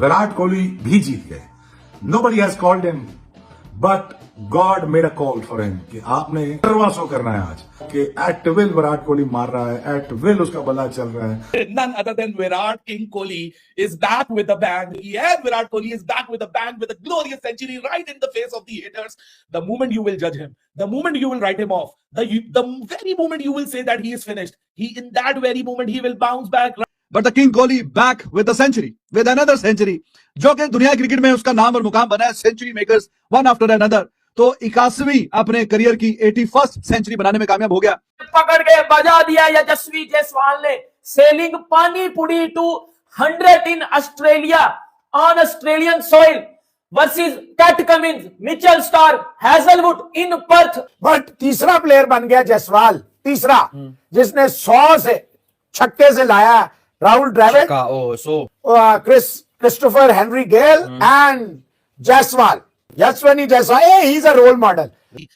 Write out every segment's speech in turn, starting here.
विराट कोहली भी जीत गए. Nobody has called him, but God made a call for him कि आपने करवा शो करना है आज कि एट विल विराट कोहली मार रहा है, एट विल उसका बल्ला चल रहा है. None other than Virat King Kohli is back with a bang. Yes, Virat Kohli is back with a bang with a glorious century right in the face of the haters. The moment you will judge him, the moment you will write him off, the very moment you will say that he is finished, in that very moment he will bounce back. But the King Kohli back with a century, with another century, जो कि दुनिया cricket में उसका नाम और मुकाम बना है, century makers one after another. तो 81वीं अपने करियर की 81st सेंचुरी बनाने में कामयाब हो गया. पकड़ के बजा दिया यशस्वी जायसवाल ने. Selling pani puri to 100 in Australia on Australian soil versus Pat Cummins, Mitchell Starc, Hazlewood in Perth. But तीसरा प्लेयर बन गया जायसवाल, तीसरा जिसने 100 से छक्के से लाया. Rahul Dravid, Christopher Henry Gayle and Jaiswal, Yashasvi Jaiswal. He is a role model.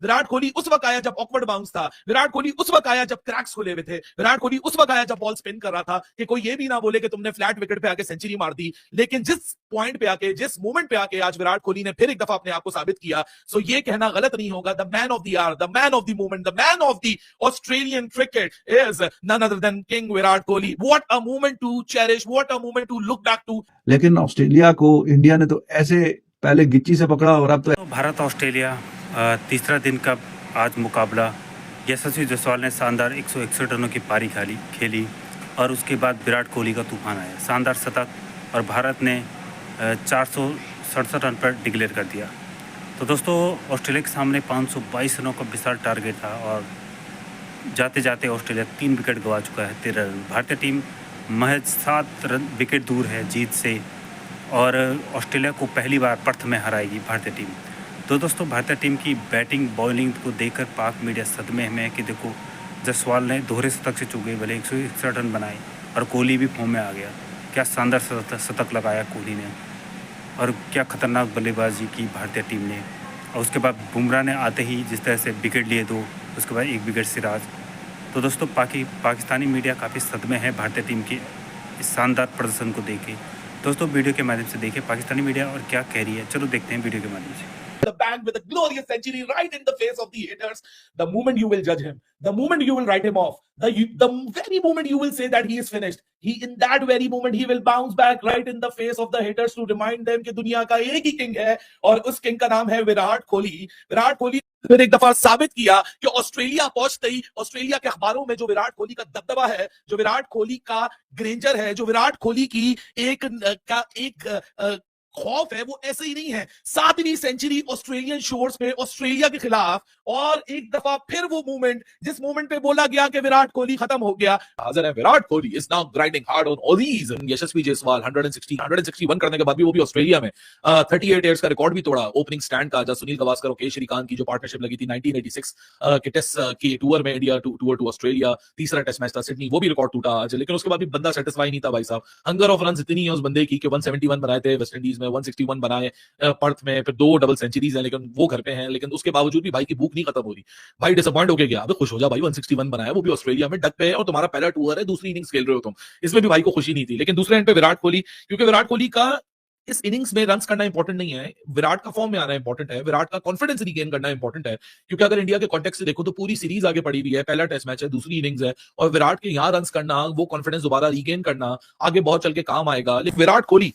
Virat Kohli उस वक्त आया जब ऑकवर्ड बाउंस था. विराट कोहली उस वक्त आया जब क्रैक्स खुले हुए थे. विराट कोहली उस वक्त आया जब बॉल स्पिन कर रहा था कि कोई ये भी ना बोले कि तुमने फ्लैट विकेट पे आके सेंचुरी मार दी. लेकिन जिस पॉइंट पे आके, जिस मोमेंट पे आके आज विराट कोहली ने फिर एक दफा अपने आप को साबित किया, सो ये कहना गलत नहीं होगा. The man of the hour, the man of the moment, the man of the Australian cricket is none other than king Virat Kohli. What a moment to cherish, what a moment to look back to. लेकिन Australia को India ने तो ऐसे पहले गिच्ची से पकड़ा और अब तो भारत ऑस्ट्रेलिया तीसरा दिन का आज मुकाबला. यशस्वी जायसवाल ने शानदार 161 रनों की पारी खेली और उसके बाद विराट कोहली का तूफान आया, शानदार शतक, और भारत ने 467 रन पर डिक्लेयर कर दिया. तो दोस्तों, ऑस्ट्रेलिया के सामने 522 रनों का विशाल टारगेट था और जाते जाते ऑस्ट्रेलिया 3 विकेट गंवा चुका है, 13 रन. भारतीय टीम महज 7 विकेट दूर है जीत से और ऑस्ट्रेलिया को पहली बार पर्थ में हराएगी भारतीय टीम. तो दोस्तों, भारतीय टीम की बैटिंग बॉलिंग को देखकर पाक मीडिया सदमे में है कि देखो, जायसवाल ने दोहरे शतक से चूके, भले 161 रन बनाए और कोहली भी फॉर्म में आ गया. क्या शानदार शतक लगाया कोहली ने और क्या खतरनाक बल्लेबाजी की भारतीय टीम ने. और उसके बाद बुमराह ने आते ही जिस तरह से विकेट लिए 2, उसके बाद 1 विकेट सिराज. तो दोस्तों, पाकिस्तानी मीडिया काफ़ी सदमे है भारतीय टीम के इस शानदार प्रदर्शन को देखे. दोस्तों, वीडियो के माध्यम से देखें पाकिस्तानी मीडिया और क्या कह रही है. चलो देखते हैं वीडियो के माध्यम से. The bang with a glorious century right in the face of the haters. The moment you will judge him, the moment you will write him off, the very moment you will say that he is finished, in that very moment he will bounce back right in the face of the haters to remind them कि दुनिया का एक ही king है और उस king का नाम है विराट कोहली. विराट कोहली फिर एक दफा साबित किया कि ऑस्ट्रेलिया पहुंचते ही ऑस्ट्रेलिया के अखबारों में जो विराट कोहली का दबदबा है, जो विराट कोहली का ग्रेंजर है, जो विराट कोहली की एक खौफ है, वो ऐसे ही नहीं है. 7वीं सेंचुरी ऑस्ट्रेलियन शोर्स पे ऑस्ट्रेलिया के खिलाफ और एक दफा फिर वो मूवमेंट, जिस मूवमेंट पे बोला गया कि विराट कोहली खत्म हो गया. हाजिर है Virat Kohli is now grinding hard on ऑलीज. यशस्वी जायसवाल 161 करने के बाद भी, वो भी ऑस्ट्रेलिया में 38 ईयर्स का रिकॉर्ड भी तोड़ा ओपनिंग स्टैंड का, जब सुनील गावस्कर और के श्रीकांत की जो पार्टनरशिप लगी थी 1986 के टेस्ट के टूर में, इंडिया टूर टू ऑस्ट्रेलिया. तीसरा टेस्ट मैच था सिडनी, वो भी रिकॉर्ड टूटा आज. लेकिन उसके बाद भी बंदा सेटिस्फाई नहीं था भाई साहब. हंगर ऑफ रन इतनी है उस बंदे की कि 171 बनाए थे वेस्ट इंडीज में, 161 बनाए पर्थ में, फिर 2 डबल सेंचुरीज हैं, लेकिन वो घर पे हैं. लेकिन उसके बावजूद भी भाई की भूख नहीं खत्म हो रही. भाई डिसअपॉइंट होके गया. अबे खुश हो जा भाई, 161 बनाया, वो भी ऑस्ट्रेलिया में डक पे है और तुम्हारा पहला टूर है, दूसरी इनिंग्स खेल रहे हो तुम. इसमें भी भाई को खुशी नहीं थी. लेकिन दूसरे एंड पे विराट कोहली, क्योंकि विराट कोहली का इस इनिंग्स में रन्स करना इंपॉर्टेंट नहीं है, विराट का फॉर्म में आना इंपॉर्टेंट है, विराट का कॉन्फिडेंस रीगेन करना इंपॉर्टेंट है. क्योंकि अगर इंडिया के कॉन्टेक्स्ट से देखो तो पूरी सीरीज आगे पड़ी हुई है, पहला टेस्ट मैच है, दूसरी इनिंग्स है, और विराट के यहाँ रन्स करना, वो कॉन्फिडेंस दोबारा रीगेन करना आगे बहुत चल के काम आएगा. लेकिन Virat Kohli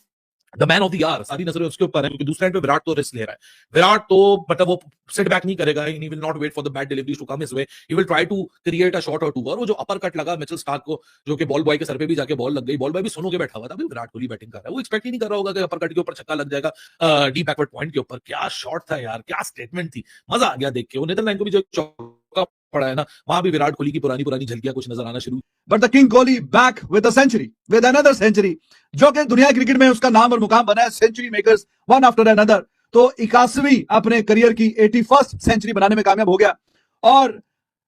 the man of the hour, सारी नजरें उसके ऊपर है, क्योंकि दूसरे एंड पे विराट तो रिस्क ले रहा है. विराट तो मतलब वो सेट बैक नहीं करेगा, he will not wait for the bad deliveries to come his way. He will try to create a shot or 2. और वो जो अपर कट लगा मिचेल स्टार्क को, जो कि बॉल बॉय के सर पे भी जाके बॉल लग गई, बॉल बॉय भी सुनो के बैठा हुआ था, अभी विराट कोहली बैटिंग कर रहा है, वो एक्सपेक्ट ही नहीं कर रहा होगा कि अपर कट के ऊपर छक्का लग जाएगा डीप बैकवर्ड पॉइंट के ऊपर. क्या शॉट था यार, क्या स्टेटमेंट थी, मजा आ गया देख के. वो नीदरलैंड को भी जो चौका पड़ा है ना, वहां भी विराट कोहली की पुरानी झलकियां कुछ नजर आना शुरू. But the king Kohli back with a century, with another century, जो कि दुनिया क्रिकेट में उसका नाम और मुकाम बना है, century makers one after another. तो 81वीं अपने करियर की 81st सेंचुरी बनाने में कामयाब हो गया. और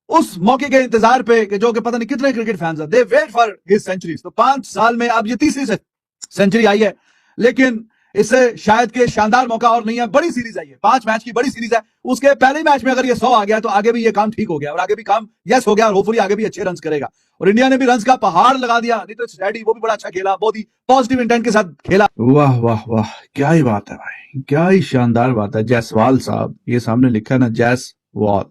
उस मौके के इंतजार पे कि जो कि पता नहीं कितने क्रिकेट फैंस हैं, दे वेट फॉर हिज सेंचुरीज. तो 5 साल में अब ये तीसरी सेंचुरी आई है. लेकिन इससे शायद के शानदार मौका और नहीं है। बड़ी सीरीज है ये, 5 मैच की बड़ी सीरीज है। उसके पहले मैच में अगर ये 100 आ गया तो आगे भी ये काम ठीक हो गया और आगे भी काम यस हो गया और होपफुली आगे भी अच्छे रन करेगा। और इंडिया ने भी रन का पहाड़ लगा दिया। नीतीश रेड्डी वो भी बड़ा अच्छा खेला, बहुत ही पॉजिटिव इंटेंट के साथ खेला। वाह वाह वाह, क्या ही बात है भाई, क्या ही शानदार बात है। जायसवाल साहब, ये सामने लिखा है ना जायसवाल,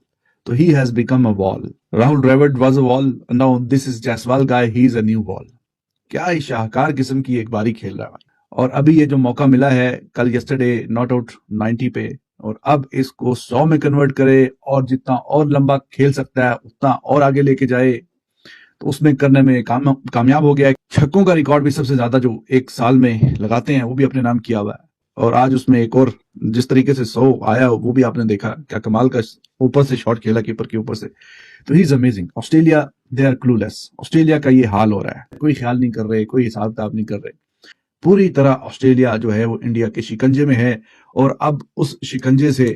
तो he has become a wall. Rahul Dravid was a wall, now this is Jaiswal guy, he is a new wall. क्या ही शाहकार किस्म की एक बारी खेल रहा है। और अभी ये जो मौका मिला है कल यस्टरडे नॉट आउट 90 पे, और अब इसको 100 में कन्वर्ट करे और जितना और लंबा खेल सकता है उतना और आगे लेके जाए, तो उसमें करने में कामयाब हो गया है। छक्कों का रिकॉर्ड भी सबसे ज्यादा जो एक साल में लगाते हैं वो भी अपने नाम किया हुआ है। और आज उसमें एक और जिस तरीके से 100 आया वो भी आपने देखा, क्या कमाल का ऊपर से शॉट खेला कीपर के ऊपर से। तो he is amazing. Australia they are clueless. Australia का ये हाल हो रहा है, कोई ख्याल नहीं कर रहे, कोई हिसाब किताब नहीं कर रहे। पूरी तरह ऑस्ट्रेलिया जो है वो इंडिया के शिकंजे में है और अब उस शिकंजे से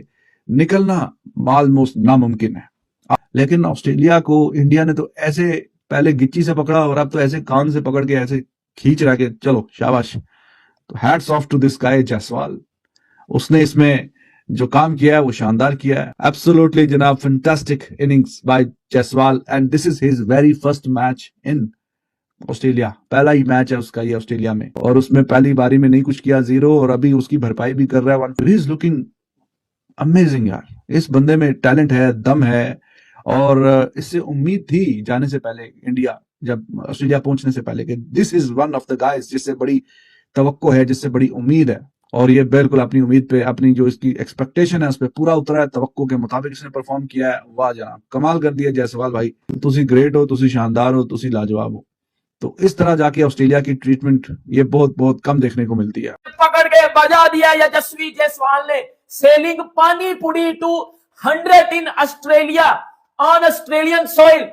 निकलना ऑलमोस्ट नामुमकिन है। लेकिन ऑस्ट्रेलिया को इंडिया ने तो ऐसे पहले गिच्ची से पकड़ा और अब तो ऐसे कान से पकड़ के ऐसे खींच रहा के चलो शाबाश। तो hats off to this guy Jaiswal, उसने इसमें जो काम किया है वो शानदार किया है। एब्सोल्युटली जनाब, fantastic innings bye Jaiswal and this is his very first match in Australia. पहला ही मैच है उसका ये ऑस्ट्रेलिया में, और उसमें पहली बारी में नहीं कुछ किया, 0, और अभी उसकी भरपाई भी कर रहा है 1। ही इज लुकिंग अमेजिंग यार। इस बंदे में टैलेंट है, दम है, और इससे उम्मीद थी जाने से पहले इंडिया, जब ऑस्ट्रेलिया पहुंचने से पहले, कि this is one of the guys जिससे बड़ी तवक्को है, जिससे बड़ी उम्मीद है। और ये बिल्कुल अपनी उम्मीद पे, अपनी जो इसकी एक्सपेक्टेशन है उस पर पूरा उतरा है, तवक्को के मुताबिक इसने परफॉर्म किया है। वाह जनाब, कमाल कर दिया जायसवाल भाई। तुसी ग्रेट हो, तुसी शानदार हो, तुसी लाजवाब हो। तो इस तरह जाके ऑस्ट्रेलिया की ट्रीटमेंट ये बहुत बहुत कम देखने को मिलती है। पकड़ के बजा दिया यशस्वी जायसवाल ने। Selling pani puri to 100 in Australia on Australian soil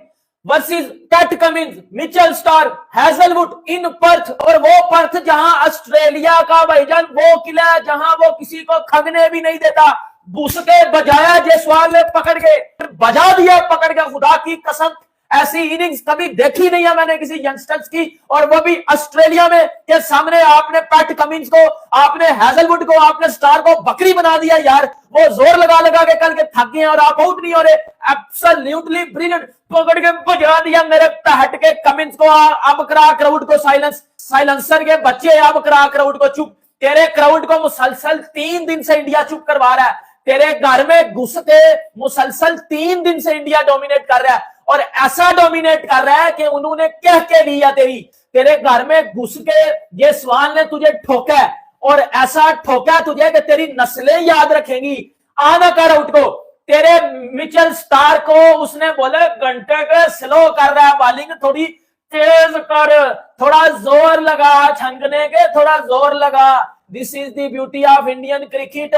versus Pat Cummins, Mitchell Starc, Hazlewood in Perth. और वो पर्थ जहां ऑस्ट्रेलिया का भाईजान वो किला है जहां वो किसी को खगने भी नहीं देता। बुस के बजाया जायसवाल ने, पकड़ के बजा दिया, पकड़ के। खुदा की कसम, ऐसी इनिंग्स कभी देखी नहीं है मैंने किसी यंगस्टर्स की, और वो भी ऑस्ट्रेलिया में के सामने। आपने पैट कमिंस को, आपने हैजलवुड को, आपने स्टार को बकरी बना दिया यार। वो जोर लगा लगा के कल के थक गए और आप आउट नहीं हो रहे। एब्सोल्युटली ब्रिलियंट, पकड़ के बजा दिया मेरे पैट के कमिंस को। अब करा क्राउड को साइलेंस, साइलेंसर के बच्चे, अब करा क्राउड को चुप। तेरे क्राउड को मुसलसल 3 दिन से इंडिया चुप करवा रहा है। तेरे घर में घुस के मुसलसल 3 दिन से इंडिया डोमिनेट कर रहा है, और ऐसा डोमिनेट कर रहा है कि उन्होंने कह के लिया तेरे घर में घुस के ये सवाल ने तुझे ठोका है, और ऐसा ठोका तुझे कि तेरी नस्लें याद रखेंगी। आना कर आउट को। तेरे मिचेल स्टार को उसने बोले घंटे के स्लो कर रहा है बॉलिंग, थोड़ी तेज कर, थोड़ा जोर लगा छंकने के, थोड़ा जोर लगा। This is the beauty of Indian cricket.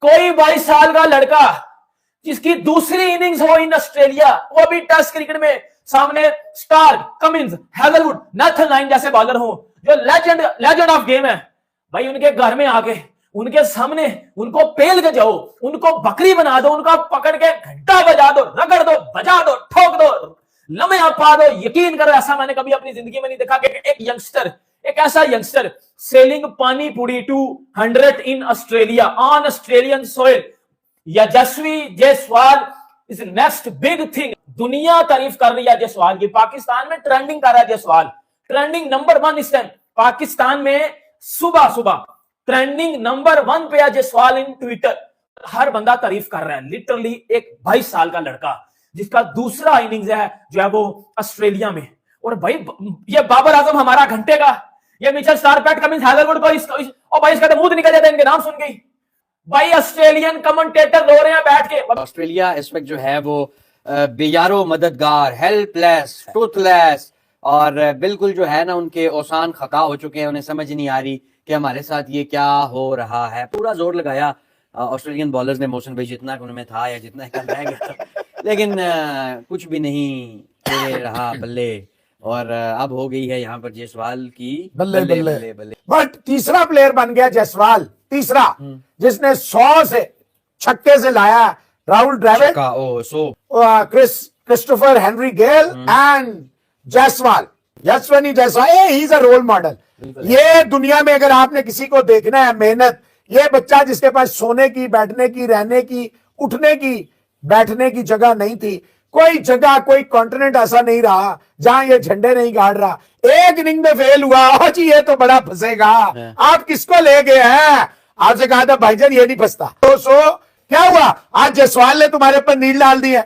कोई 22 साल का लड़का जिसकी दूसरी इनिंग्स हो इन ऑस्ट्रेलिया, वो भी टेस्ट क्रिकेट में, सामने Starc, Cummins, Hazlewood, Nathan Lyon जैसे बॉलर हो, जो लेजेंड ऑफ गेम है भाई, उनके घर में आके उनके सामने उनको पेल के जाओ, उनको बकरी बना दो, उनका पकड़ के घंटा बजा दो, रगड़ दो, बजा दो, ठोक दो, लम्हे पा दो। यकीन करो, ऐसा मैंने कभी अपनी जिंदगी में नहीं देखा कि एक यंगस्टर, एक ऐसा youngster selling pani puri to 100 in Australia on Australian soil. Yashasvi Jaiswal is next big thing. दुनिया तारीफ कर रही है जायसवाल की। पाकिस्तान में ट्रेंडिंग कर रहा है जायसवाल, ट्रेंडिंग नंबर 1 इस टाइम पाकिस्तान में। सुबह सुबह ट्रेंडिंग नंबर 1 पे है जायसवाल इन ट्विटर। हर बंदा तारीफ कर रहा है। लिटरली एक 22 साल का लड़का जिसका दूसरा इनिंग्स है जो है वो ऑस्ट्रेलिया में। और भाई ये बाबर आजम हमारा घंटे का, ये Mitchell Starc, PAT Cummins, Hazlewood को और भाई इसका तो मुंह निकल जाता है इनके नाम सुन के। भाई ऑस्ट्रेलियन कमेंटेटर रो रहे हैं बैठ के। ऑस्ट्रेलिया इस वक्त जो है वो बेयारो मददगार, हेल्पलेस, टूथलेस, और बिल्कुल जो है ना उनके औसान खता हो चुके हैं। उन्हें समझ नहीं आ रही कि हमारे साथ ये क्या हो रहा है। पूरा जोर लगाया ऑस्ट्रेलियन बॉलर्स ने, मोहसिन भाई जितना उनमें था या जितना रह गया था, लेकिन कुछ भी नहीं रहा बल्ले। और अब हो गई है यहाँ पर जायसवाल की बल्ले बल्ले बल्ले बल्ले। बट तीसरा प्लेयर बन गया जायसवाल, तीसरा जिसने 100 से छक्के से लाया। Rahul Dravid, Christopher Henry Gayle and Jaiswal, Yashasvi Jaiswal. He is a role model. ये दुनिया में अगर आपने किसी को देखना है मेहनत, ये बच्चा जिसके पास सोने की, बैठने की, रहने की, उठने की, बैठने की जगह नहीं थी, कोई जगह, कोई कॉन्टिनेंट ऐसा नहीं रहा जहां ये झंडे नहीं गाड़ रहा, एक इनिंग में फेल हुआ, जी ये तो बड़ा फंसेगा, आप किसको ले गए हैं? आपसे कहा था भाईजान ये नहीं फंसता। तो क्या हुआ? आज जायसवाल ने तुम्हारे पर नील डाल दी है।